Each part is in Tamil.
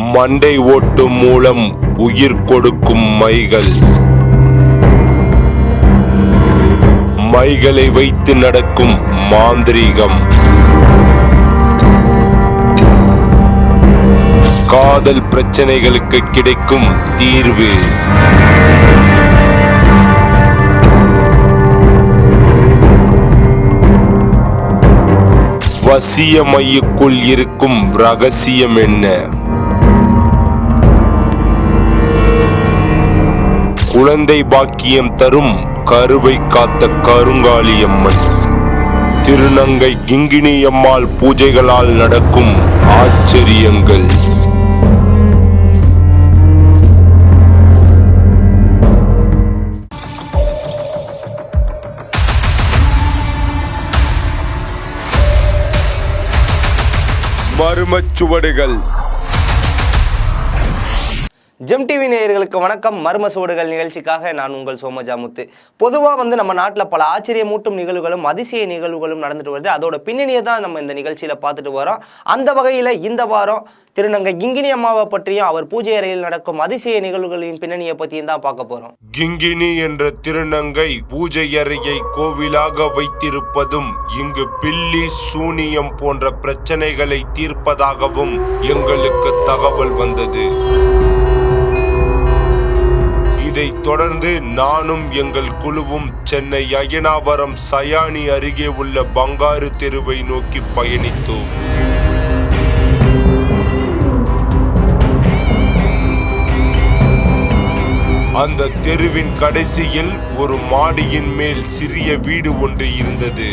மண்டை ஓட்டு மூலம் உயிர் கொடுக்கும் மைகள். மைகளை வைத்து நடக்கும் மாந்திரீகம். காதல் பிரச்சனைகளுக்கு கிடைக்கும் தீர்வு. வசிய மையுக்குள் இருக்கும் ரகசியம் என்ன? குழந்தை பாக்கியம் தரும் கருவை காத்த கருங்காலியம்மன். திருநங்கை கிங்கினி அம்மாள் பூஜைகளால் நடக்கும் ஆச்சரியங்கள். மர்மச்சுவடுகள். ஜெம் டிவி நேயர்களுக்கு வணக்கம். மர்ம சுவடுகள் நிகழ்ச்சிக்காக நான் உங்கள் சோமஜாமுத்து. பொதுவாக நம்ம நாட்டில் பல ஆச்சரியமூட்டும் நிகழ்வுகளும் அதிசய நிகழ்வுகளும் நடந்துட்டு வருது. அதோட பின்னணியை தான் நம்ம இந்த நிகழ்ச்சியில் பார்த்துட்டு வரோம். அந்த வகையில் இந்த வாரம் திருநங்கை கிங்கினி அம்மாவை பற்றியும் அவர் பூஜை அறையில் நடக்கும் அதிசய நிகழ்வுகளின் பின்னணியை பற்றியும் தான் பார்க்க போகிறோம். கிங்கினி என்ற திருநங்கை பூஜை அறையை கோவிலாக வைத்திருப்பதும் இங்கு பில்லி சூனியம் போன்ற பிரச்சனைகளை தீர்ப்பதாகவும் எங்களுக்கு தகவல் வந்தது. இதைத் தொடர்ந்து நானும் எங்கள் குழுவும் சென்னை அய்யனாவரம் சயானி அருகே உள்ள பங்காரு தெருவை நோக்கி பயணித்தோம். அந்த தெருவின் கடைசியில் ஒரு மாடியின் மேல் சிறிய வீடு ஒன்று இருந்தது.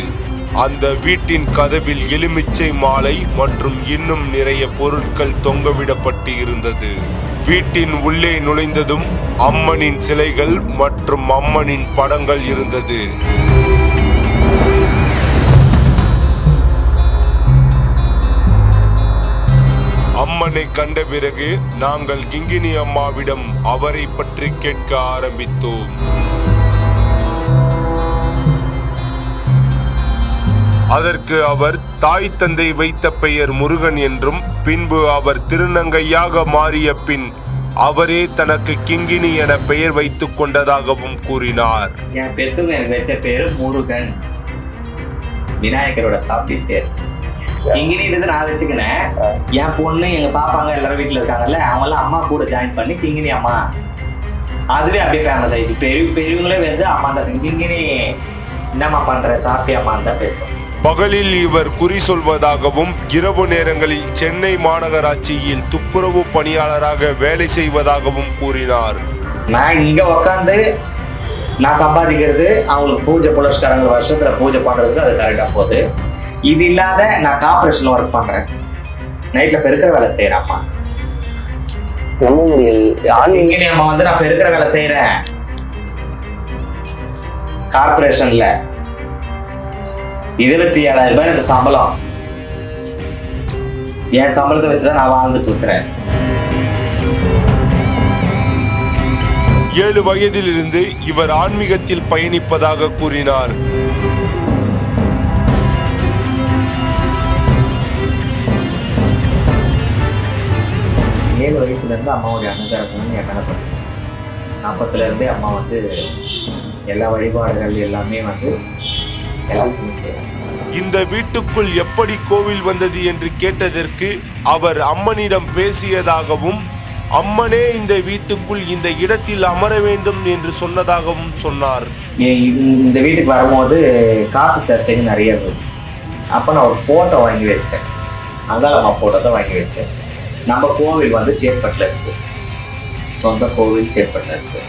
அந்த வீட்டின் கதவில் எலுமிச்சை மாலை மற்றும் இன்னும் நிறைய பொருட்கள் தொங்கவிடப்பட்டு இருந்தது. வீட்டின் உள்ளே நுழைந்ததும் அம்மனின் சிலைகள் மற்றும் அம்மனின் படங்கள் இருந்தது. அம்மனை கண்ட பிறகு நாங்கள் கிங்கினி அம்மாவிடம் அவரை பற்றி கேட்க ஆரம்பித்தோம். அதற்கு அவர் தாய் தந்தை வைத்த பெயர் முருகன் என்றும் பின்பு அவர் திருநங்கையாக மாறிய பின் அவரே தனக்கு கிங்கினி என பெயர் வைத்துக் கொண்டதாகவும் கூறினார். என் பெத்துக்கு எனக்கு வச்ச பேரு முருகன், விநாயகரோட காப்பி பேர். கிங்கினின்றது நான் வச்சுக்கினேன். என் பொண்ணு எங்க பாப்பாங்க எல்லாரும் வீட்டுல இருக்காங்கல்ல, அவங்க எல்லாம் அம்மா கூட ஜாயின் பண்ணி கிங்கினி அம்மா, அதுவே அப்படியே ஃபேமஸ் ஆயிடுச்சு. பெரியவங்களே வந்து அம்மா தான் கிங்கினி என்னம்மா பண்ற சாப்பிட்டியாமான்னு தான் பேசுவோம். பகலில் இவர் குறி சொல்வதாகவும் இரவு நேரங்களில் சென்னை மாநகராட்சியில் துப்புரவு பணியாளராக வேலை செய்வதாகவும் கூறினார். நான் இங்க உக்காந்து நான் சம்பாதிக்கிறது, அவங்களுக்கு பூஜை புலஸ்காரங்க வருஷத்துல பூஜை பண்றதுக்கு அது கரெக்டா போகுது. இது இல்லாத நான் கார்பரேஷன் ஒர்க் பண்றேன், நைட்ல பெருக்கிற வேலை செய்யறேன்மா. இங்கே அம்மா வந்து நான் பெருக்கிற வேலை செய்யறேன் கார்பரேஷன்ல. 27,000 ரூபாய் எனக்கு சம்பளம். என் சம்பளத்தை வச்சுதான் நான் வாழ்ந்துட்டு இருக்கிறேன். 7 வயதிலிருந்து இவர் ஆன்மீகத்தில் பயணிப்பதாக கூறினார். ஏழு வயசுல இருந்து அம்மாவுடைய அன்னதானம் என் மேல பண்ணிச்சு. 40ல இருந்தே அம்மா வந்து எல்லா வழிபாடுகள் எல்லாமே வந்து இந்த வீட்டுக்குள் எப்படி கோவில் வந்தது என்று கேட்டதற்கு அவர் அம்மனிடம் பேசியதாகவும் அம்மனே இந்த வீட்டுக்குள் இந்த இடத்தில் அமர வேண்டும் என்று சொன்னதாகவும் சொன்னார். இந்த வீட்டுக்கு வரும்போது காப்பு சர்ச்சைக்கு நிறைய இருந்தது. அப்போ நான் ஒரு ஃபோட்டோ வாங்கி வச்சேன், அங்காளம்மா ஃபோட்டோ தான் வாங்கி வச்சேன். நம்ம கோவில் வந்து சேத்பட்டில் இருக்கு, சொந்த கோவில் சேத்பட்டில் இருக்கு.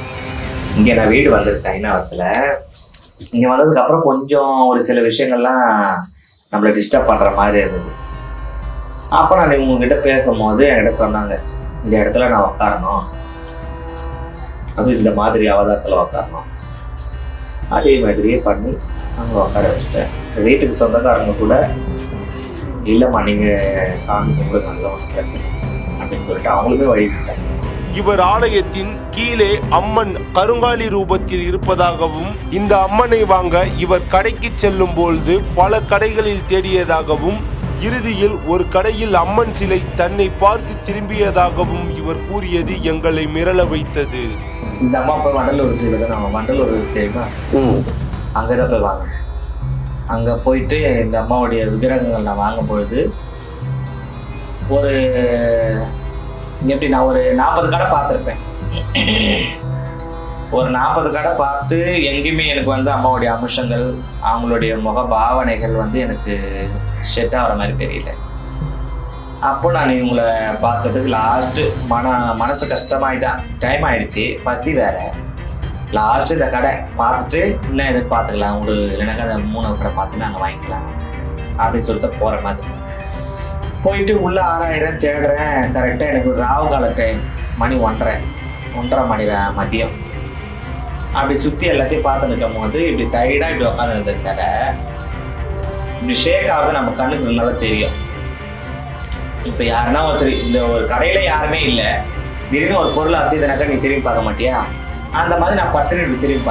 இங்கே நான் வீடு வந்திருக்கேன் ஐநாவரத்தில். இங்கே வந்ததுக்கப்புறம் கொஞ்சம் ஒரு சில விஷயங்கள்லாம் நம்மளை டிஸ்டர்ப் பண்ணுற மாதிரி இருந்தது. அப்போ நான் உங்ககிட்ட பேசும்போது என்கிட்ட சொன்னாங்க, இந்த இடத்துல நான் உட்காரணும், அதுவும் இந்த மாதிரி அவதாரத்தில் உட்காரணும். அதே மாதிரியே பண்ணி அங்கே உட்கார வச்சுட்டேன். வீட்டுக்கு சொந்தக்காரங்க கூட இல்லைம்மா நீங்கள் சாமி கும்பிடுங்க, நல்ல ஒன்றும் பிரச்சனை அப்படின்னு சொல்லிட்டு அவங்களுமே வழிவிட்டேன். இவர் ஆலயத்தின் கீழே அம்மன் கருங்காலி ரூபத்தில் இருப்பதாகவும் இந்த அம்மனை வாங்க இவர் கடைக்கு செல்லும் பொழுது பல கடைகளில் தேடியதாகவும் இறுதியில் ஒரு கடையில் அம்மன் சிலை தன்னை பார்த்து திரும்பியதாகவும் இவர் கூறியது எங்களை மிரள வைத்தது. இந்த அம்மா போய் வண்டலூர் ஜூவில் நம்ம வண்டலூர் தெரியுமா, அங்கே தான் போய் வாங்கினேன். அங்கே போயிட்டு இந்த அம்மாவுடைய விக்கிரகங்கள் நான் வாங்கும் பொழுது ஒரு எப்படி நான் ஒரு 40 கடை பார்த்துருப்பேன். ஒரு 40 கடை பார்த்து எங்கேயுமே எனக்கு வந்து அம்மாவுடைய அம்சங்கள், அவங்களுடைய முக பாவனைகள் வந்து எனக்கு செட் ஆகிற மாதிரி தெரியல. அப்போ நான் இவங்களை பார்த்ததுக்கு லாஸ்ட்டு மனசு கஷ்டமாயிட்டான். டைம் ஆயிடுச்சு, பசி வேற. லாஸ்ட்டு இந்த கடை பார்த்துட்டு இன்னும் எதுக்கு பார்த்துக்கலாம், ஒரு இல்லைனாக்கா அந்த 3 கடை பார்த்துட்டு நாங்கள் வாங்கிக்கலாம் அப்படின்னு சொல்லிட்டு போகிற மாதிரி போயிட்டு உள்ள 6000 தேடுறேன். கரெக்டாக எனக்கு ஒரு ராவு கால டைம், மணி 1:30 மணி மதியம். அப்படி சுற்றி எல்லாத்தையும் பார்த்து நிற்கும் போது இப்படி சைடாக இப்படி உட்காந்துருந்த சிலை இப்படி ஷேக் ஆகுது. நம்ம கண்ணுக்கு நல்லா தெரியும். இப்போ யாருன்னா ஒருத்தர் இந்த ஒரு கடையில் யாருமே இல்லை, திடீர்னு ஒரு பொருள் அசைதுனாக்கா நீ திரும்பி பார்க்க மாட்டியா, அந்த மாதிரி நான் பட்டுன்னு இப்படி திரும்பி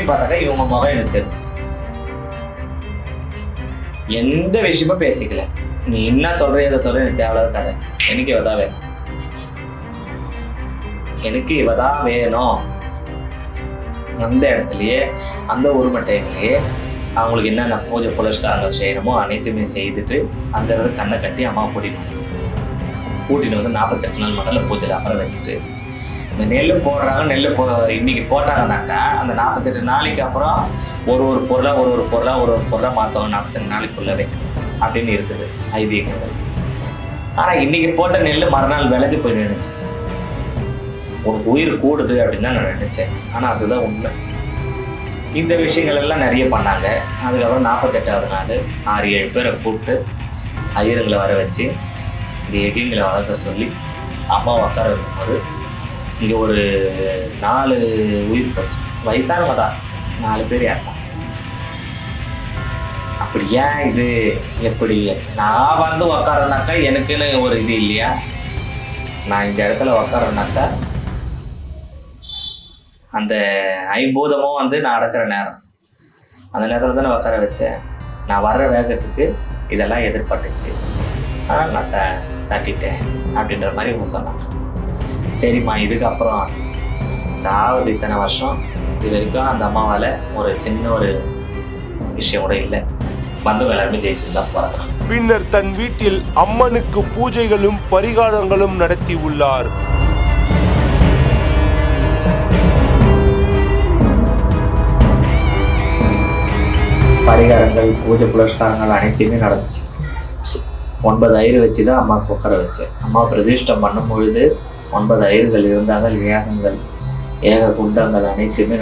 பார்த்தாக்கா இவங்க முகம் எனக்கு தெரியும். எந்த விஷயமும் பேசிக்கல. நீ என்ன சொல்ற எதை சொல்ற எனக்கு தேவையில்லாத கதை. எனக்கு இவதான் வேணும், எனக்கு இவதான் வேணும். அந்த இடத்துலயே அந்த உரிமை டைம்லயே அவங்களுக்கு என்னென்ன பூஜை புலஸ்காரங்கள் செய்யணுமோ அனைத்துமே செய்துட்டு அந்த இடத்துல கண்ணை கட்டி அம்மா கூட்டிட்டு வந்து 48 நாள் முதல்ல பூஜையில் அமர வச்சுட்டு இந்த நெல் போடுறாங்க. நெல் இன்னைக்கு போட்டாங்கன்னாக்கா அந்த 48 நாளைக்கு அப்புறம் ஒரு பொருளாக மாற்றணும் 48 நாளைக்குள்ளவே அப்படின்னு இருக்குது ஐதீகங்கள். ஆனால் இன்னைக்கு போட்ட நெல் மறுநாள் விளைஞ்சு போய் நினைச்சேன். உனக்கு உயிர் கூடுது அப்படின்னு தான் நான் நினைச்சேன். ஆனால் அதுதான் உண்மை. இந்த விஷயங்கள் எல்லாம் நிறைய பண்ணாங்க. அதுக்கப்புறம் 48வது நாள் 6-7 பேரை கூப்பிட்டு ஐயருங்களை வர வச்சு இந்த எகிங்களை வளர்க்க சொல்லி அம்மா உட்கார வைக்கும்போது இங்கே ஒரு 4 உயிர் போச்சு. வயசானவங்க தான் 4 பேர் யாருமா. அப்படி ஏன் இது எப்படி நான் வந்து உக்காரனாக்கா எனக்குன்னு ஒரு இது இல்லையா? நான் இந்த இடத்துல உக்காரனாக்கா அந்த ஐம்பூதமும் வந்து நான் அடக்கிற நேரம், அந்த நேரத்தில் தான் நான் உட்கார வச்சேன். நான் வர்ற வேகத்துக்கு இதெல்லாம் எதிர்பட்டுச்சு, ஆனால் நான் தட்டிட்டேன் அப்படின்ற மாதிரி இவங்க சொன்னாங்க. சரிம்மா, இதுக்கப்புறம் தாவது இத்தனை வருஷம் இது வரைக்கும் அந்த அம்மாவால் ஒரு சின்ன ஒரு விஷயம் கூட இல்லை. வந்தவங்க எல்லாருமே ஜெயிச்சுட்டு தான் போகிறாங்க. பின்னர் தன் வீட்டில் அம்மனுக்கு பூஜைகளும் பரிகாரங்களும் நடத்தி உள்ளார். பரிகாரங்கள் பூஜை புலஸ்காரங்கள் அனைத்தையுமே நடந்துச்சு. 9 ஐயர் வச்சு தான் அம்மாவுக்கு உட்கார வச்சேன். அம்மா பிரதிஷ்டம் பண்ணும் பொழுது 9 ஐயர்கள் இருந்தாங்க. ஏக குண்டங்கள் அனைத்துமே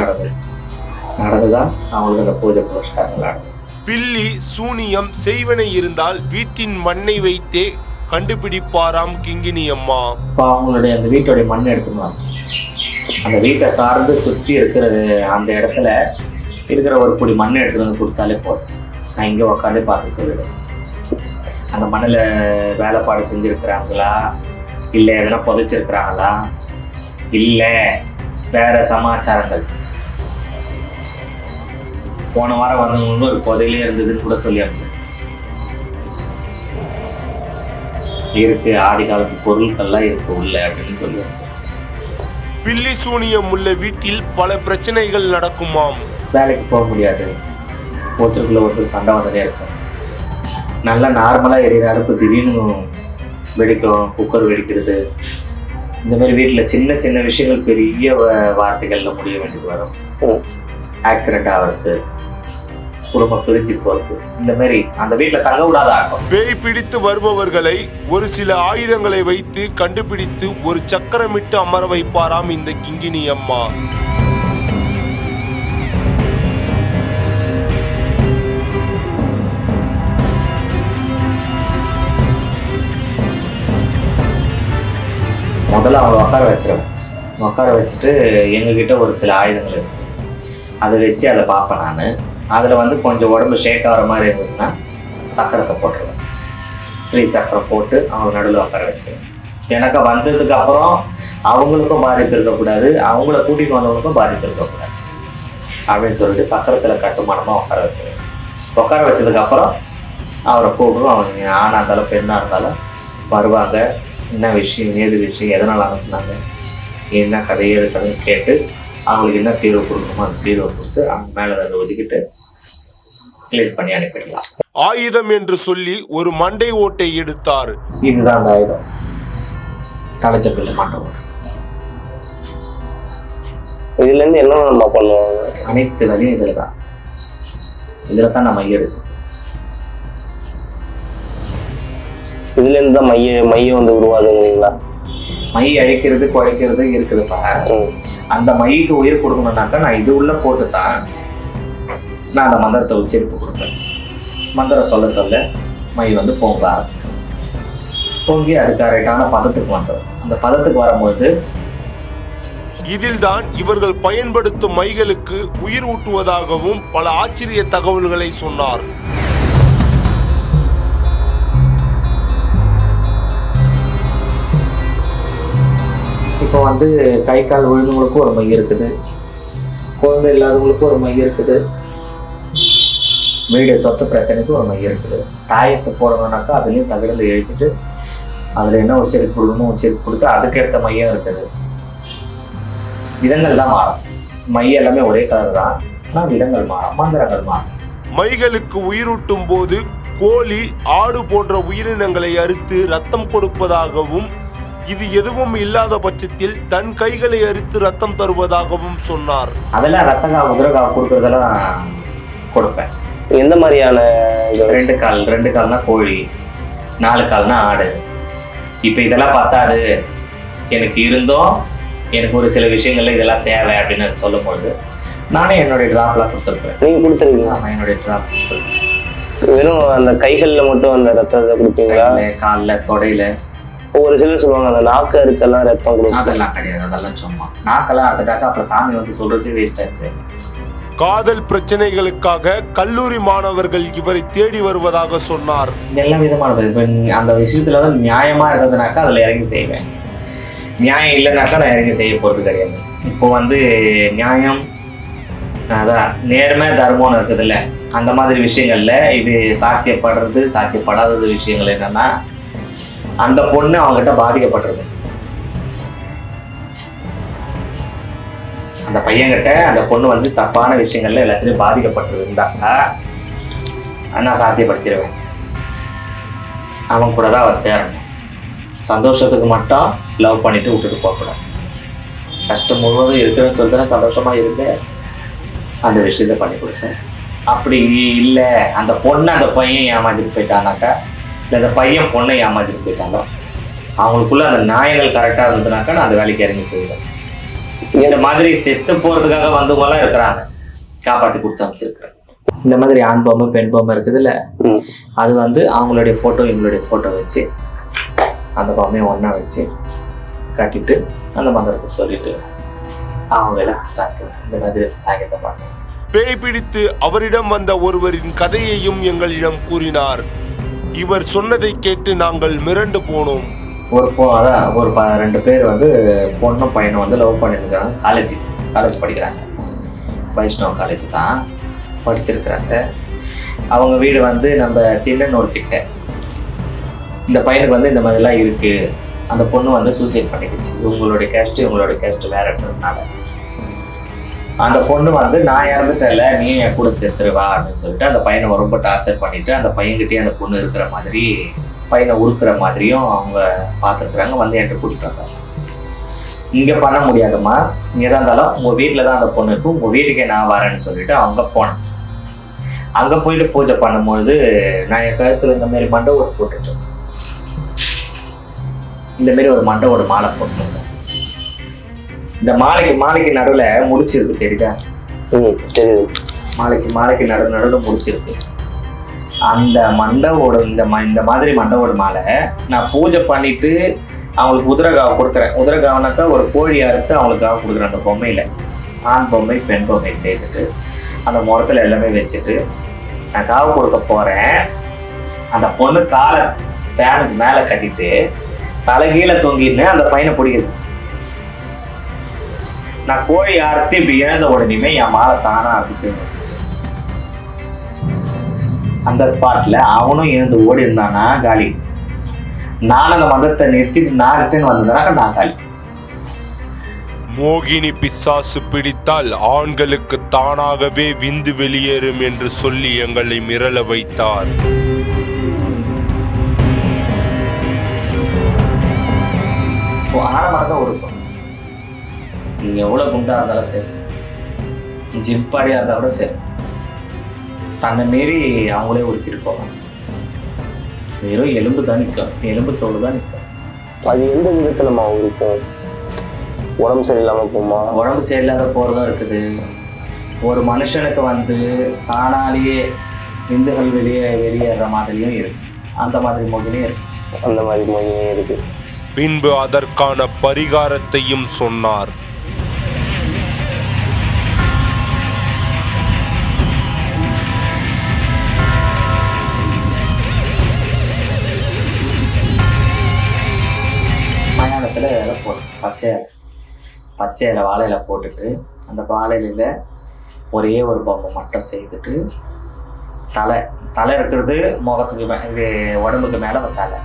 நடந்துதான் அவங்களுக்கு அந்த பூஜை புலஸ்காரங்கள் நடந்தது. பில்லி சூனியம் செய்வனை இருந்தால் வீட்டின் மண்ணை வைத்தே கண்டுபிடிப்பாராம் கிங்கினி அம்மா. இப்போ அவங்களுடைய அந்த வீட்டுடைய மண் எடுத்துக்குவாங்க. அந்த வீட்டை சார்ந்து சுற்றி இருக்கிறது அந்த இடத்துல இருக்கிற ஒரு பொடி மண்ணை எடுத்துட்டு வந்து கொடுத்தாலே போதும். நான் இங்கே உட்காந்து பார்த்து சொல்லிடுவேன். அந்த மண்ணில் வேலைப்பாடு செஞ்சுருக்கிறாங்களா, இல்லை எதனா புதைச்சிருக்கிறாங்களா, இல்லை வேற சமாச்சாரங்கள். போன வாரம் வந்தவங்களும் ஒரு புதையிலே இருந்ததுன்னு கூட சொல்லி அமைச்சேன். இருக்கு, ஆதி காலத்து பொருட்கள்லாம் இருக்கு உள்ள அப்படின்னு சொல்லி அமைச்சேன். பில்லி சூனியம் உள்ள வீட்டில் பல பிரச்சனைகள் நடக்குமாம். வேலைக்கு போக முடியாது, ஒருத்தருக்குள்ள ஒருத்தர் சண்டை வந்துட்டே இருக்கும். நல்லா நார்மலாக எரியிற அடுப்பு திடீர்னு வெடிக்கும், குக்கர் வெடிக்கிறது, இந்த மாதிரி வீட்டில் சின்ன சின்ன விஷயங்கள் பெரிய வார்த்தைகளில் முடிய வேண்டியது வரும். ஆக்சிடென்ட் ஆகிறது, குடும்பம் பிரிஞ்சு போகிறது, இந்த மாதிரி அந்த வீட்டில் தங்க விடாத ஆகும். பேய் பிடித்து வருபவர்களை ஒரு சில ஆயுதங்களை வைத்து கண்டுபிடித்து ஒரு சக்கரமிட்டு அமர வைப்பாராம் இந்த கிங்கினி அம்மா. முதல்ல அவங்களை உட்கார வச்சுட்டு எங்ககிட்ட ஒரு சில ஆயுதங்கள் இருக்கு, அதை வச்சு அதை பார்ப்பேன். நான் அதில் வந்து கொஞ்சம் உடம்பு ஷேக் ஆகிற மாதிரி இருந்ததுன்னா சக்கரத்தை போட்டுருவேன். ஸ்ரீ சக்கரம் போட்டு அவங்க நடுவில் உட்கார வச்சுருவேன். எனக்கு வந்ததுக்கு அப்புறம் அவங்களுக்கும் பாதிப்பு இருக்கக்கூடாது, அவங்கள கூட்டிகிட்டு வந்தவங்களுக்கும் பாதிப்பு இருக்கக்கூடாது அப்படின்னு சொல்லிட்டு சக்கரத்தில் கட்டுமானமாக உட்கார வச்சுருவேன். உட்கார வச்சதுக்கப்புறம் அவரை கூப்பிடுவோம். அவங்க ஆணாக இருந்தாலும் பெண்ணாக இருந்தாலும் வருவாங்க. என்ன விஷயம், ஏது விஷயம், எதனால் அனுப்புனாங்க, என்ன கதை, ஏது கதைன்னு கேட்டு அவங்களுக்கு என்ன தீர்வு கொடுக்கணுமோ அந்த தீர்வை கொடுத்து அவங்க மேலே அதை ஒதுக்கிட்டு கிளியர் பண்ணி அனுப்பிடலாம். ஆயுதம் என்று சொல்லி ஒரு மண்டை ஓட்டை எடுத்தார். இதுதான் அந்த ஆயுதம், தலைச்சப்பிள்ளை மண்டை ஓட்டை. இதுல இருந்து என்ன நம்ம பண்ணுவாங்க? அனைத்து வழியும் இதுல தான் நம்ம மையம் இருக்கு. இதுல இருந்து தான் மையம் வந்து உருவாதுங்களா? மை அழிக்கிறது குறைக்கிறது இருக்குதுப்பா. அந்த மைக்கு உயிர் கொடுக்கணும்னாக்கா நான் இது உள்ள போட்டு தான் நான் அந்த மந்திரத்தை உச்சரிப்பு கொடுப்பேன். மந்திரம் சொல்ல சொல்ல மை வந்து பொங்க ஆரம்பிக்கும். பொங்கி அது கரெக்டான பதத்துக்கு வந்துடும். அந்த பதத்துக்கு வரும்போது இதில்தான் இவர்கள் பயன்படுத்தும் மைகளுக்கு உயிர் ஊட்டுவதாகவும் பல ஆச்சரிய தகவல்களை சொன்னார். இப்போ வந்து கை கால் விழுந்தவங்களுக்கும் ஒரு மை இருக்குது, குழந்தை இல்லாதவங்களுக்கும் ஒரு மை இருக்குது, வீடு சொத்து பிரச்சனைக்கு ஒரு மை இருக்குது. தாயத்தை போடணும்னாக்கா அதுலேயும் தகவல் எழுதிட்டு அதில் என்ன உச்சரிப்பு கொடுக்கணும் உச்சரிப்பு கொடுத்து அதுக்கேற்ற மையம் இருக்குது. விதங்கள்லாம் மாறும். மை எல்லாமே ஒரே கலர் தான், ஆனால் விதங்கள் மாறும், மந்திரங்கள் மாறும். மைகளுக்கு உயிரூட்டும் போது கோழி, ஆடு போன்ற உயிரினங்களை அறுத்து ரத்தம் கொடுப்பதாகவும் இது எதுவும் இல்லாத பட்சத்தில் தன் கைகளை அறுத்து ரத்தம் தருவதாகவும் சொன்னார். அதெல்லாம் ரத்தக்காய் உதிரக்காய் கொடுக்கறதெல்லாம் கொடுப்பேன். எந்த மாதிரியான? 2 கால்னா கோழி, 4 கால்னா ஆடு. இப்போ இதெல்லாம் பத்தாது, எனக்கு இருந்தோம் எனக்கு ஒரு சில விஷயங்கள்ல இதெல்லாம் தேவை அப்படின்னு சொல்லும்போது நானே என்னுடைய டிராப்லாம் கொடுத்துருப்பேன். நீங்க கொடுத்துருக்கீங்க? நான் என்னுடைய டிராப் கொடுத்துருப்பேன். வெறும் அந்த கைகள்ல மட்டும் அந்த ரத்தத்தை கொடுப்பீங்களா? காலில், தொடையில. ஒரு சிலர் சொல்லுவாங்க அந்த நாக்கு அறுத்தெல்லாம் ரத்தம் கொடுக்கும். அதெல்லாம் கிடையாது, அதெல்லாம் சும்மா. நாக்கெல்லாம் அறுத்துட்டாக்கா அப்புறம் சாமி வந்து சொல்றது வேஸ்ட் ஆச்சு. காதல் பிரச்சனைகளுக்காக கல்லூரி மாணவர்கள் இவரை தேடி வருவதாக சொன்னார். எல்லா விதமான அந்த விஷயத்துல வந்து நியாயமா இருந்ததுனாக்கா அதுல இறங்கி செய்வேன். நியாயம் இல்லைனாக்கா நான் இறங்கி செய்ய போறது கிடையாது. இப்போ வந்து நியாயம், அதான் நேர்மை, தர்மம்னு இருக்குது இல்லை, அந்த மாதிரி விஷயங்கள்ல இது சாத்தியப்படுறது சாத்தியப்படாதது விஷயங்கள் என்னன்னா, அந்த பொண்ணு அவங்ககிட்ட பாதிக்கப்பட்டிருக்கு. அந்த பையன்கிட்ட அந்த பொண்ணு வந்து தப்பான விஷயங்கள்ல எல்லாத்துலையும் பாதிக்கப்பட்டிருந்தாக்கா நான் சாத்தியப்படுத்திடுவேன். அவன் கூட தான் அவர் சேரணும். சந்தோஷத்துக்கு மட்டும் லவ் பண்ணிட்டு விட்டுட்டு போகக்கூடாது. கஷ்டம் முழுவதும் இருக்குன்னு சொல்லிட்டு சந்தோஷமா இருந்து அந்த விஷயத்த பண்ணி கொடுத்தேன். அப்படி இல்லை, அந்த பொண்ணை அந்த பையன் ஏமாத்திட்டு போயிட்டானாக்கா, இல்லை அந்த பையன் பொண்ணை ஏமாத்திட்டு போயிட்டாங்க, அவங்களுக்குள்ள அந்த நியாயங்கள் கரெக்டாக இருந்ததுனாக்கா நான் அந்த வேலைக்கு இறங்கி செய்வேன். இந்த மாதிரி செத்து போகிறதுக்காக வந்தவங்களாம் இருக்கிறாங்க, காப்பாற்றி கொடுத்து அமைச்சிருக்கிறேன். இந்த மாதிரி ஆண் பொம்மை பெண் பொம்மை இருக்குதுல்ல, அது வந்து அவங்களுடைய ஃபோட்டோ எங்களுடைய ஃபோட்டோ வச்சு அந்த பொம்மையை ஒன்றா வச்சு கட்டிட்டு அந்த மந்திரத்தை சொல்லிட்டு அவங்க வேலை இந்த மாதிரி சாயத்தை பண்ணேன். பேய் பிடித்து அவரிடம் வந்த ஒருவரின் கதையையும் எங்களிடம் கூறினார். இவர் சொன்னதை கேட்டு நாங்கள் மிரண்டு போனோம். ஒரு 2 பேர் வந்து பொண்ணும் பையனும் வந்து லவ் பண்ணியிருக்காங்க. காலேஜ் படிக்கிறாங்க. வைஷ்ணவ காலேஜ் தான் படிச்சிருக்கிறாங்க. அவங்க வீடு வந்து நம்ம திண்ணனூர் கிட்ட. இந்த பையனுக்கு வந்து இந்த மாதிரிலாம் இருக்கு. அந்த பொண்ணு வந்து சூசைட் பண்ணிடுச்சு. இவங்களுடைய கேஸ்ட் வேறன்றதுனால அந்த பொண்ணு வந்து நான் இறந்துட்டல, நீ என் கூட சேர்த்துருவா அப்படின்னு சொல்லிட்டு அந்த பையனை ரொம்ப டார்ச்சர் பண்ணிட்டு அந்த பையன்கிட்டயே அந்த பொண்ணு இருக்கிற மாதிரி, பையனை உருக்குற மாதிரியும் அவங்க பார்த்துருக்குறாங்க. வந்து என்கிட்ட கூட்டிட்டு வந்தாங்க. இங்கே பண்ண முடியாதுமா, இங்கே தான் இருந்தாலும் உங்கள் வீட்டில் தான் அந்த பொண்ணு இருக்கும், உங்கள் வீட்டுக்கே நான் வரேன்னு சொல்லிட்டு அவங்க போனேன். அங்கே போயிட்டு பூஜை பண்ணும்போது நான் என் கழுத்தில் இந்த மாதிரி மண்டவோடு போட்டுட்டேன். இந்த மாதிரி ஒரு மண்டவோட மாலை போட்டுருந்தேன். இந்த மாலைக்கு நடுவில் முடிச்சிருக்கு, தெரியுதா? மாலைக்கு நடுவில் முடிச்சிருக்கு. அந்த மண்டவோட இந்த மாதிரி மண்டவோட மாலை நான் பூஜை பண்ணிட்டு அவங்களுக்கு உதிரகாவை கொடுக்குறேன். உதிரகாவனாக்கா ஒரு கோழி அறுத்து அவங்களுக்காக கொடுக்குறேன். அந்த பொம்மையில் ஆண் பொம்மை பெண் பொம்மை சேர்த்துட்டு அந்த முறத்தில் எல்லாமே வச்சுட்டு நான் காவு கொடுக்க போகிறேன். அந்த பொண்ணு காலை ஃபேனுக்கு மேலே கட்டிட்டு தலைகீழே தொங்கின்னு அந்த பையனை பிடிக்குது. நான் கோழி அறுத்து இப்படி இழந்த உடனே என் மாலை தானா அறுத்து அந்த ஸ்பாட்ல அவனும் எழுந்து ஓடி இருந்தானா காலி. நான் அந்த மதத்தை நிறுத்திட்டு நான் ரிட்டர்ன் வந்ததுனாக்க நான் காலி. மோகினி பிசாசு பிடித்தால் ஆண்களுக்கு தானாகவே விந்து வெளியேறும் என்று சொல்லி எங்களை மிரள வைத்தார். ஆரம்பம் தான் இருக்கும். நீங்க எவ்வளவு குண்டா இருந்தாலும் சரி, ஜிம்பாடியா இருந்தா கூட சரி, தன்னை மீறி அவங்களே உருக்கிட்டு போவாங்க. வெறும் எலும்பு தான் நிற்கும், எலும்பு தோடு தான் நிற்கும். அது எந்த விதத்துல இருக்கும்? உடம்பு சரியில்லாம போமா? உடம்பு சரியில்லாத போறதும் இருக்குது. ஒரு மனுஷனுக்கு வந்து தானாலேயே விந்துகள் வெளியேற மாதிரியும் இருக்கு. அந்த மாதிரி மோகினியும் இருக்கு. பின்பு அதற்கான பரிகாரத்தையும் சொன்னார். மயானத்தில் இலை போட்டு பச்சை இலை வாழை இலை போட்டுட்டு அந்த வாழையில ஒரே ஒரு பொம்மை மட்டும் செய்துட்டு தலை இருக்கிறது முகத்துக்கு இது உடம்புக்கு மேலே ஒரு தலை,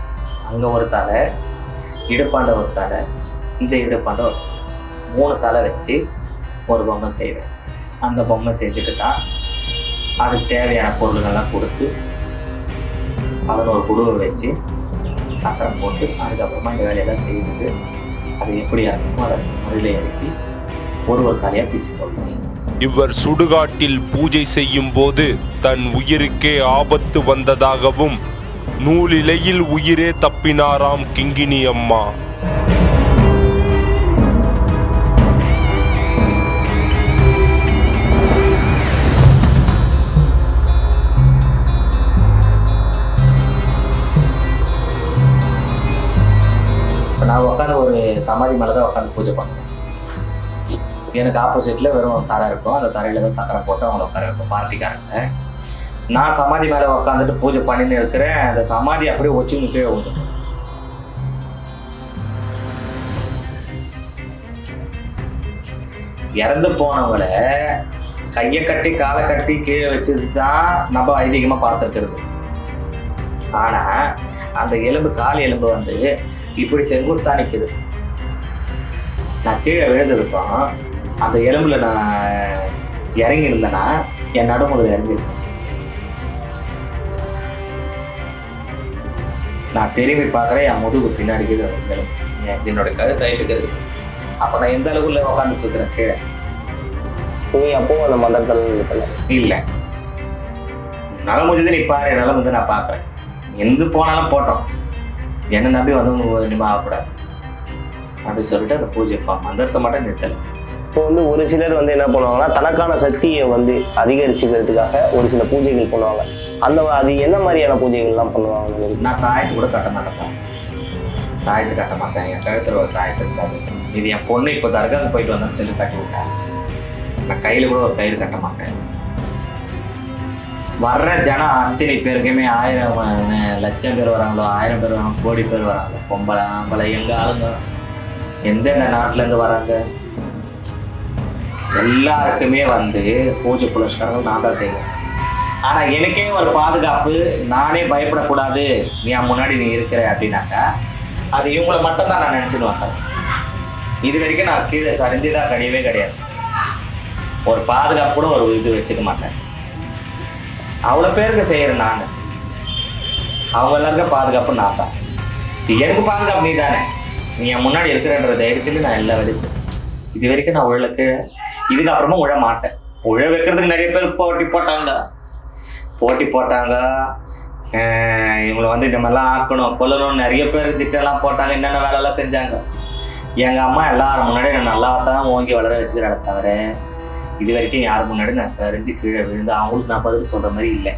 அங்கே ஒரு தலை, இடுப்பாண்ட ஒரு தலை, இந்த இடுப்பாண்ட ஒரு 3 தலை வச்சு ஒரு பொம்மை செய்வேன். அந்த பொம்மை செஞ்சுட்டு தான் அதுக்கு தேவையான பொருள்கள்லாம் கொடுத்து 11 குடுவை வச்சு சக்கரை போட்டு அதுக்கப்புறமா இந்த வேலையெல்லாம் செய்துட்டு அது எப்படி இருக்குமோ அதை முறையில் இறக்கி ஒரு தலையாக பிச்சு போட்டோம். இவர் சுடுகாட்டில் பூஜை செய்யும் போது தன் உயிருக்கே ஆபத்து வந்ததாகவும் நூலிலையில் உயிரே தப்பினாராம் கிங்கினி அம்மா. நான் உட்காந்து ஒரு சமாதி மேலே தான் உட்காந்து பூஜை பண்ணுவேன். எனக்கு ஆப்போசிட்டில் வெறும் தரை இருக்கும். அந்த தரையில் தான் சக்கரை போட்டு அவங்கள உட்கார வைப்போம் பார்ட்டிக்காரங்க. நான் சமாதி மேலே உட்காந்துட்டு பூஜை பண்ணின்னு இருக்கிறேன். அந்த சமாதி அப்படியே ஒச்சுக்கிட்டே ஓடும். இறந்து போனவங்களை கையை கட்டி காலை கட்டி கீழே வச்சது தான் நம்ம ஐதீகமாக பார்த்துருக்கிறது. ஆனால் அந்த எலும்பு கால் எலும்பு வந்து இப்படி செங்குத்தா நிற்குது. நான் கீழே விழுந்திருப்போம். அந்த எலும்புல நான் இறங்கி இருந்தேன்னா என் நடுமுதல் இறங்கிருப்பேன். நான் திரும்பி பார்க்குறேன், என் முதுகு பின்னாடி எலும்பு என்னோட கருத்து ஆயிட்டு இருக்குது. அப்போ நான் எந்த அளவுக்குள்ள உட்காந்துட்டு இருக்கிறேன் கீழே. அப்போ அந்த மதங்கள் இல்லை, நல்ல முடிஞ்சது நீ பாரு, நல்ல வந்து நான் பார்க்குறேன். எந்த போனாலும் போட்டோம், என்னை நம்பி வந்து இனிமே ஆகக்கூடாது அப்படி சொல்லிட்டு அந்த பூஜை மந்திரத்தை மட்டும் நிறுத்தலை. இப்போ வந்து ஒரு சிலர் வந்து என்ன பண்ணுவாங்கன்னா தனக்கான சக்தியை வந்து அதிகரிச்சுக்கிறதுக்காக ஒரு சில பூஜைகள் பண்ணுவாங்க. அது என்ன மாதிரியான பூஜைகள்லாம் பண்ணுவாங்க? நான் தாயத்து கூட கட்ட மாட்டேன். தாயத்து கட்ட மாட்டேன். என் கழுத்தில் ஒரு தாயத்து இருக்காது. இது என் பொண்ணு இப்போ தர்காவுக்கு போயிட்டு வந்தேன்னு சொல்லி கட்டி விட்டேன். நான் கையில் கூட ஒரு கயிறு கட்ட மாட்டேன். வர்ற ஜனம் அத்தனை பேருக்குமே 1000 லட்சம் பேர் வராங்களோ, 1000 பேர் வராங்க, கோடி பேர் வராங்களோ, பொம்பளை ஆம்பளை எங்கே ஆளுங்க எந்தெந்த நாட்டிலேருந்து வராங்க எல்லாருக்குமே வந்து பூஜை புலஸ்காரங்கள் நான் தான் செய்வேன். ஆனால் எனக்கே ஒரு பாதுகாப்பு, நானே பயப்படக்கூடாது, நீ முன்னாடி நீ இருக்கிற அப்படின்னாக்கா அது இவங்களை மட்டும்தான் நான் நினச்சிட்டு வந்தேன். இது வரைக்கும் நான் கீழே சரிஞ்சுதான் கிடையாது. ஒரு பாதுகாப்பு கூட ஒரு இது வச்சுக்க மாட்டேன். அவ்வளோ பேருக்கு செய்கிறேன் நான். அவங்க எல்லாருக்கும் பாதுகாப்பு நான் தான். எனக்கு பாதுகாப்பு நீ தானே, நீ என் முன்னாடி இருக்கிறன்ற தைரியத்தில் நான் எல்லா வேலையும் செய்வேன். இது வரைக்கும் நான் உழலுக்கு இதுக்கப்புறமா உழ மாட்டேன். உழ வைக்கிறதுக்கு நிறைய பேர் போட்டி போட்டாங்க. இவங்களை வந்து இந்த மாதிரிலாம் ஆக்கணும் கொல்லணும்னு நிறைய பேர் திட்டம்லாம் போட்டாங்க. என்னென்ன வேலையெல்லாம் செஞ்சாங்க. எங்கள் அம்மா எல்லாரும் முன்னாடி நான் நல்லா தான் ஓங்கி வளர வச்சுக்கிறாங்க தவிர இது வரைக்கும் யார் முன்னாடி நான் சரிஞ்சு கீழே விழுந்து அவங்களுக்கு நான் பதில் சொல்கிற மாதிரி இல்லை.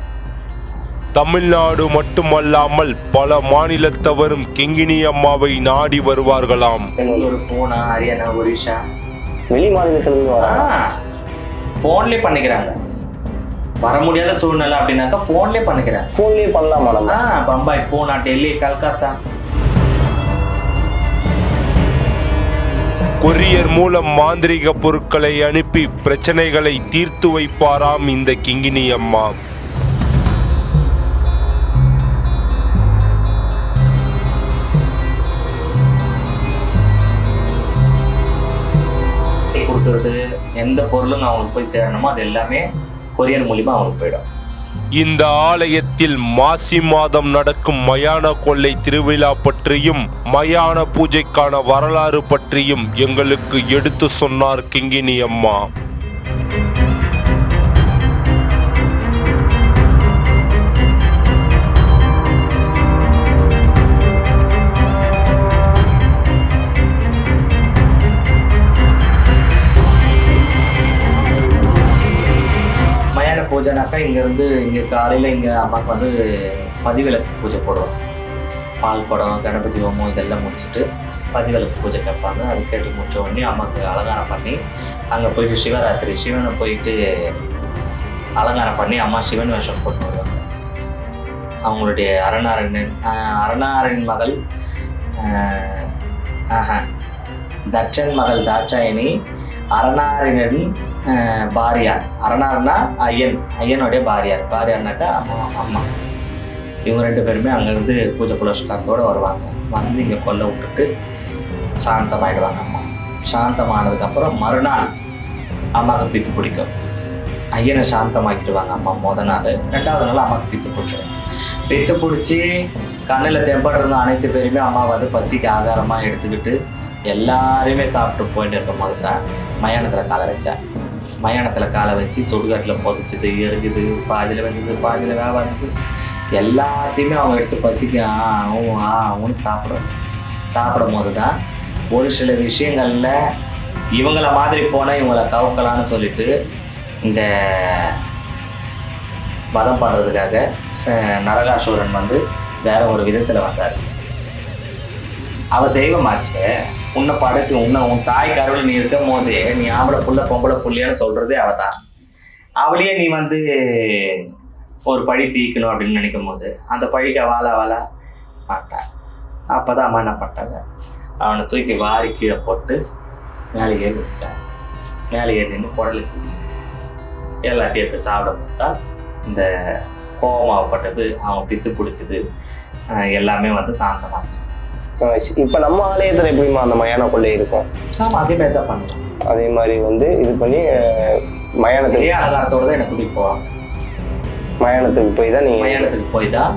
தமிழ்நாடு மட்டுமல்லாமல் பல மாநிலத்தவரும் கிங்கினி அம்மாவை நாடி வருவார்களாம். பெங்களூரு, பூனா, ஹரியானா, ஒரிஷா, வெளி மாநிலத்திலிருந்து ஃபோன்லேயே பண்ணிக்கிறாங்க. வர முடியாத சூழ்நிலை அப்படின்னாக்கா ஃபோன்லேயே பண்ணிக்கிறாங்க. ஃபோன்லேயே பண்ணலாமா? பம்பாய், பூனா, டெல்லி, கல்கத்தா. கொரியர் மூலம் மாந்திரிக பொருட்களை அனுப்பி பிரச்சனைகளை தீர்த்து வைப்பாராம் இந்த கிங்கினி அம்மா. எந்த பொருளும் அவங்களுக்கு போய் சேரணுமோ அது எல்லாமே கொரியர் மூலிமா அவங்களுக்கு போயிடும். இந்த ஆலயத்தில் மாசி மாதம் நடக்கும் மயான கொள்ளை திருவிழா பற்றியும் மயான பூஜைக்கான வரலாறு பற்றியும் எங்களுக்கு எடுத்து சொன்னார் கிங்கினி அம்மா. பூஜைனாக்கா இங்கே காலையில் இங்கே அம்மாவுக்கு வந்து பதிவிளக்கு பூஜை போடுறோம். பால் குடம், கணபதி ஹோமம் இதெல்லாம் முடிச்சுட்டு பதிவிளக்கு பூஜை கேட்பாங்க. அது கேட்டு முடிச்ச உடனே அம்மாவுக்கு அலங்காரம் பண்ணி அங்கே போயிட்டு சிவனை போயிட்டு அலங்காரம் பண்ணி அம்மா சிவன் வேஷம் போட்டு வருவாங்க. அவங்களுடைய அரணாரின் மகள் தட்சன் மகள் தாட்சாயணி, அரணாரின் பாரியார். அரணார்னா ஐயனுடைய பாரியார்னாக்கா அம்மா. இவங்க 2 பேருமே அங்கேருந்து பூஜை புலஸ்காரத்தோடு வருவாங்க. வந்து இங்கே கொல்லை விட்டுட்டு சாந்தமாயிடுவாங்க. அம்மா சாந்தமானதுக்கப்புறம் மறுநாள் அம்மாவுக்கு பித்து பிடிக்கும். ஐயனை சாந்தமாக்கிடுவாங்க அம்மா மொதல் நாள். 2வது நாள் அம்மாவுக்கு பித்து பிடிச்சிடும். பித்து பிடிச்சி கண்ணில் தெம்படுற அனைத்து பேருமே அம்மா வந்து பசிக்கு ஆகாரமாக எடுத்துக்கிட்டு எல்லாரையுமே சாப்பிட்டு போயிட்டு இருக்கும் போது தான் மயானத்தில் காலை வச்சு சுடுகாட்டில் புதைச்சிது, எரிஞ்சுது, பாதியில் வந்தது, பாதியில் வேவாது, எல்லாத்தையுமே அவங்க எடுத்து பசிக்கு அவனு சாப்பிடும் போது தான் ஒரு சில விஷயங்களில் இவங்கள மாதிரி போனால் இவங்களை கவுக்கலான்னு சொல்லிட்டு இந்த வதம் பண்ணுறதுக்காக நரகாசூரன் வந்து வேற ஒரு விதத்தில் வந்தார். அவள் தெய்வமாச்சு. உன்னை படைச்சு உன் தாய் கருவில் நீ இருக்கும் போதே நீ ஆம்பளை புள்ள பொம்பளை புள்ளியான்னு சொல்றதே அவ தான். அவளையே நீ வந்து ஒரு பழி தீக்கணும் அப்படின்னு நினைக்கும் போது அந்த பழிக்க வாழ மாட்டான். அப்போதான் அம்மா என்ன பண்ணிட்டாங்க, அவனை தூக்கி வாரி கீழே போட்டு மேலே ஏறி விட்டான். மேலே ஏறி நின்று குடலுக்கு வச்சு எல்லாத்தையும் எடுத்து சாப்பிட பார்த்தா இந்த கோபமாகப்பட்டது, அவன் பித்து பிடிச்சது எல்லாமே வந்து சாந்தமாச்சு. இப்போ நம்ம ஆலயத்தில் எப்படிமா அந்த மயான கொள்ளை இருக்கும்? ஆமாம், அதே மாதிரி தான் பண்ணலாம். அதே மாதிரி வந்து இது பண்ணி மயானத்துக்கு அலங்காரத்தோடு தான் எனக்கு கூட்டிகிட்டு போவாங்க. மயானத்துக்கு போய் தான்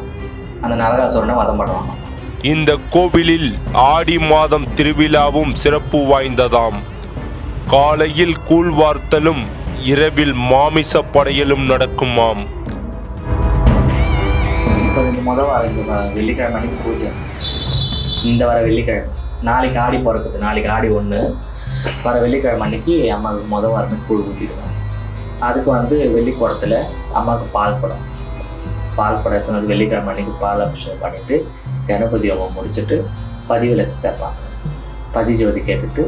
அந்த நரகாசுரனை வதம் பண்ணுவாங்க. இந்த கோவிலில் ஆடி மாதம் திருவிழாவும் சிறப்பு வாய்ந்ததாம். காலையில் கூழ்வார்த்தலும் இரவில் மாமிச படையலும் நடக்குமாம். இப்போ முதல் வாரம் வெள்ளிக்கிழமை அன்னைக்கு பூஜை. இந்த வர வெள்ளிக்கிழமை, நாளைக்கு ஆடி பிறக்குது, நாளைக்கு ஆடி 1, வர வெள்ளிக்கிழமை அன்னைக்கு அம்மாவுக்கு முதல் வாரமே கூழ் ஊற்றிடுவேன். அதுக்கு வந்து வெள்ளிக்குடத்தில் அம்மாவுக்கு பால் குடம் எடுத்துன்னு வந்து வெள்ளிக்கிழமை அன்னைக்கு பால் அபிஷேகம் பண்ணிவிட்டு கணபதி ஹோமம் முடிச்சுட்டு பதிவிளக்கு கேட்பாங்க. பதிஜோதி கேட்டுட்டு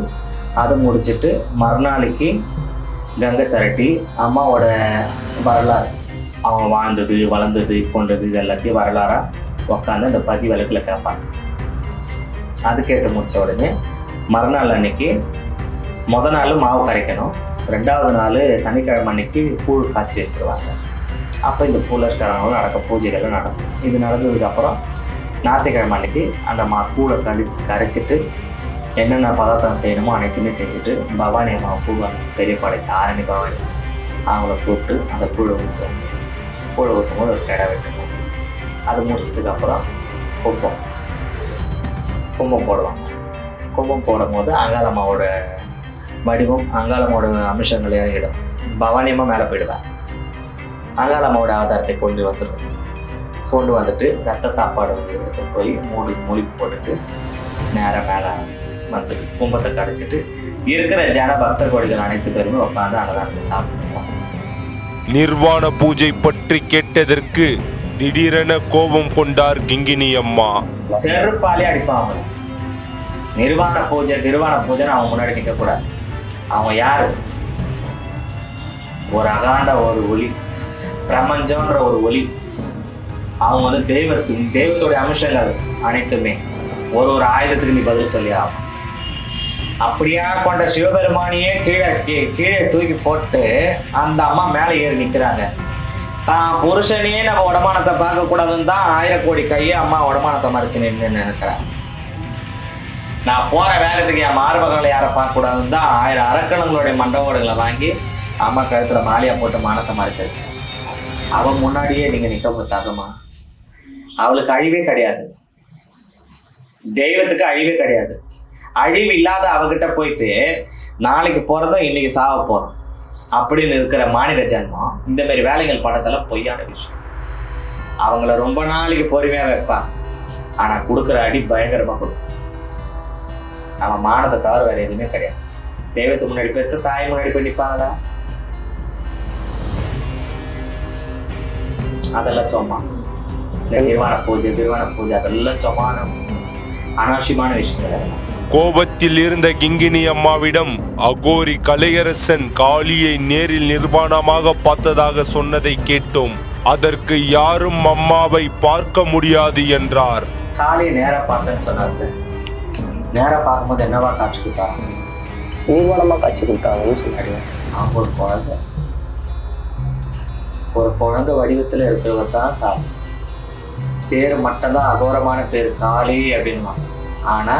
அதை முடிச்சுட்டு மறுநாளைக்கு கங்கை திரட்டி அம்மாவோட வரலாறு, அவங்க வாழ்ந்தது, வளர்ந்தது, கொண்டது இது எல்லாத்தையும் வரலாறாக உட்காந்து அந்த பதிவிளக்கில் கேட்பாங்க. அது கேட்டு முடித்த உடனே மறுநாள் அன்னைக்கு முதல் நாள் மாவு கரைக்கணும், 2வது நாள் சனிக்கிழமை அன்னைக்கு கூழ் காய்ச்சி வச்சுருவாங்க. அப்போ இந்த பூலஸ்காரங்களும் நடக்க பூஜைகள்லாம் நடக்கும். இது நடந்ததுக்கப்புறம் ஞாயிற்றுக்கிழமை அன்னைக்கு அந்த கூழை கரைச்சிட்டு என்னென்ன பதார்த்தம் செய்யணுமோ அனைத்துமே செஞ்சுட்டு பவானி அம்மாவை கூடுவாங்க. பெரிய படைக்கு ஆரணி பவானி அவங்கள கூப்பிட்டு அந்த கூழை ஊற்றுவாங்க. கூழை ஊற்றும் போது ஒரு கடை வெட்டணும். அது முடிச்சதுக்கப்புறம் கும்பம் போடுவாங்க. கும்பம் போடும் போது அங்காளம்மாவோட வடிவம், அங்காளம்மாவோட அம்சங்கள் இறங்கிடும். பவானியம்மா மேலே போயிடுவேன். அங்காளம்மாவோட அவதாரத்தை கொண்டு வந்துட்டு ரத்த சாப்பாடு எடுத்து போய் மூடி போட்டுட்டு நேராக மேலே வந்து கும்பத்தை கடைச்சிட்டு இருக்கிற ஜன பக்த கோடிகள் அனைத்து பேருமே உட்காந்து அன்னதானத்தை சாப்பிடுவாங்க. நிர்வாண பூஜை பற்றி கேட்டதற்கு திடீரென கோபம் கொண்டார் கிங்கினி அம்மா. செருப்பாலே அடிப்பாங்க. நிர்வாண பூஜைன்னு அவங்க முன்னாடி நிற்கக்கூடாது. அவங்க யாரு? ஒரு அகாண்ட ஒரு ஒளி, பிரபஞ்சம்ன்ற ஒரு ஒளி. அவங்க வந்து தெய்வத்துடைய அம்சங்கள் அனைத்துமே. ஒரு ஆயுதத்துக்கு நீ பதில் சொல்லி ஆகும். அப்படியா கொண்ட சிவபெருமானியே கீழே தூக்கி போட்டு அந்த அம்மா மேலே ஏறி நிற்கிறாங்க. தான் புருஷனையே நம்ம உடமானத்தை பார்க்க கூடாதுன்னு தான் 1000 கோடி கையை அம்மா உடமானத்தை மறைச்சு நின்று நினைக்கிறாங்க. நான் போற வேகத்துக்கு என் மார்பகங்களை யாரை பார்க்க கூடாதுன்னு தான் 1000 அரக்கணங்களுடைய மண்டபோடுகளை வாங்கி அம்மா கழுத்துல மாலையா போட்டு மானத்தை மறைச்சிருக்கேன். அவன் முன்னாடியே நீங்க நிக்க தகமா. அவளுக்கு அழிவே கிடையாது, தெய்வத்துக்கு அழிவே கிடையாது. அழிவு இல்லாத அவகிட்ட போயிட்டு நாளைக்கு போறதும் இன்னைக்கு சாவ போறோம் அப்படின்னு இருக்கிற மாநில ஜன்மம் இந்த மாதிரி வேலைகள் படத்துல பொய்யான விஷயம். அவங்கள ரொம்ப நாளைக்கு பொறுமையா வைப்பா, ஆனா கொடுக்குற அடி பயங்கரமா கொடுக்கும். நம்ம மானத்தை தவிர வேற எதுவுமே கிடையாது. தெய்வத்துக்கு முன்னாடி பெற்ற தாய் முன்னாடி போய் நிற்பாங்களா? அதெல்லாம் சும்மா நிர்வாண பூஜை அதெல்லாம் சும்மான அனாவசியமான விஷயங்கள். கோபத்தில் இருந்த கிங்கினி அம்மாவிடம் அகோரி கலையரசன் காளியை நேரில் நிர்வாணமாக பார்த்ததாக சொன்னதை கேட்டோம். அதற்கு யாரும் அம்மாவை பார்க்க முடியாது என்றார். காளியை நேரா பார்த்தேன்னு சொன்னாங்க. நேரா பார்க்கும்போது என்னவா காட்சி கொடுத்தாங்க? நிர்வாணமா காட்சி கொடுத்தாங்கன்னு சொன்னாங்க. அவங்க ஒரு குழந்தை வடிவத்துல இருக்கிறவர் தான் காளி. பேரு மட்டும்தான் அகோரமான பேரு காளி அப்படின்னா, ஆனா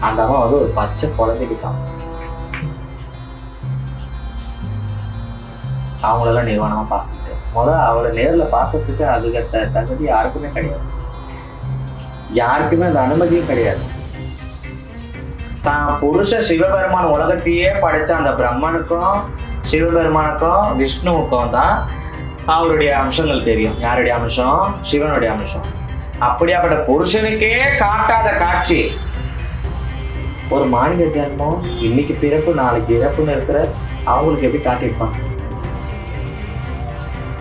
அந்த அம்மா வந்து ஒரு பச்சை குழந்தைக்கு சாப்பிடும். அவங்களெல்லாம் நிர்வாணமா பார்த்துட்டு அவளை நேர்ல பார்த்ததுக்கு அதுக்கு தகுதி யாருக்குமே கிடையாது. யாருக்குமே அந்த அனுமதியும் கிடையாது. தான் புருஷ சிவபெருமான் உலகத்தையே படைச்ச அந்த பிரம்மனுக்கும் சிவபெருமானுக்கும் விஷ்ணுவுக்கும் தான் அவருடைய அம்சங்கள் தெரியும். யாருடைய அம்சம்? சிவனுடைய அம்சம். அப்படியாப்பட்ட புருஷனுக்கே காட்டாத காட்சி ஒரு மாநில ஜென்மம் இன்னைக்கு பிறப்பு நாளைக்கு இறப்புன்னு இருக்கிற அவங்களுக்கு எப்படி காட்டியிருப்பாங்க?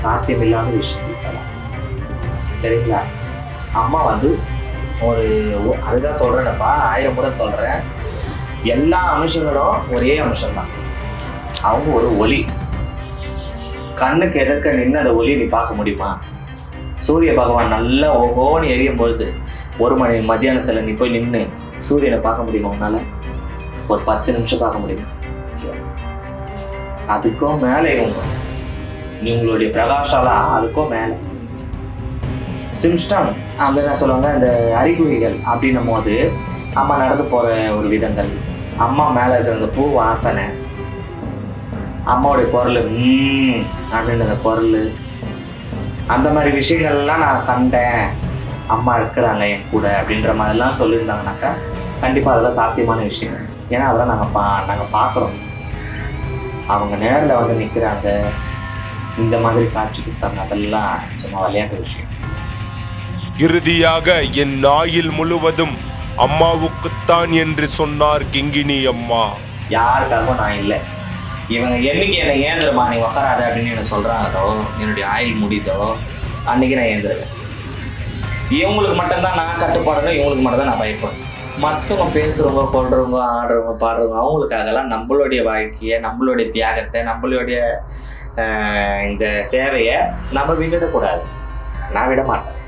சாத்தியம் இல்லாத விஷயம். சரிங்களா? அம்மா வந்து ஒரு அதுதான் சொல்றேன்ப்பா, 1000 முறை சொல்றேன், எல்லா அம்சங்களும் ஒரே அம்சம்தான். அவங்க ஒரு ஒளி. கண்ணுக்கு எதிர்க்க நின்று அந்த ஒளி நீ பார்க்க முடியுமா? சூரிய பகவான் நல்லா ஓகோன்னு எரியும் பொழுது 1 மணி மத்தியானத்துல நீ போய் நின்று சூரியனை பார்க்க முடியுமா உன்னால? ஒரு 10 நிமிஷம் பார்க்க முடியுமா? அதுக்கும் மேலே இவங்க உங்களுடைய பிரகாஷாலாம் அதுக்கும் மேலே. சிம்ஸ்டம் அப்படின்னு சொல்லுவாங்க. இந்த அறிகுறிகள் அப்படின்னும் போது அம்மா நடந்து போற ஒரு விதங்கள், அம்மா மேல இருக்கிற அந்த பூ வாசனை, அம்மாவுடைய குரல் அப்படின்னு அந்த குரல், அந்த மாதிரி விஷயங்கள்லாம் நான் கண்டேன், அம்மா இருக்கிறாங்க என் கூட அப்படின்ற மாதிரிலாம் சொல்லியிருந்தாங்கனாக்கா கண்டிப்பாக அதெல்லாம் சாத்தியமான விஷயம். ஏன்னா அதெல்லாம் நாங்கள் பார்க்குறோம். அவங்க நேரில் வந்து நிற்கிறாங்க, இந்த மாதிரி காட்சி கொடுத்தாங்க, அதெல்லாம் சும்மா விளையாட்டு விஷயம். இறுதியாக என் ஆயுள் முழுவதும் அம்மாவுக்குத்தான் என்று சொன்னார் கிங்கினி அம்மா. யாருக்காகவும் நான் இல்லை. இவங்க என்னைக்கு என்னை ஏந்திரமா நீ உக்காராத அப்படின்னு என்ன சொல்றாங்களோ, என்னுடைய ஆயுள் முடிதோ அன்னைக்கு நான் ஏந்திருவேன். இவங்களுக்கு மட்டும்தான் நான் கட்டுப்பாடணும், இவங்களுக்கு மட்டும் தான் நான் பயப்படணும். மற்றவங்க பேசுறவங்க, கொள்றவங்க, ஆடுறவங்க, பாடுறவங்க அவங்களுக்காகலாம் நம்மளுடைய வாழ்க்கையை, நம்மளுடைய தியாகத்தை, நம்மளுடைய இந்த சேவையை நம்ம விட்டுடக்கூடாது. நான் விட மாட்டேன்.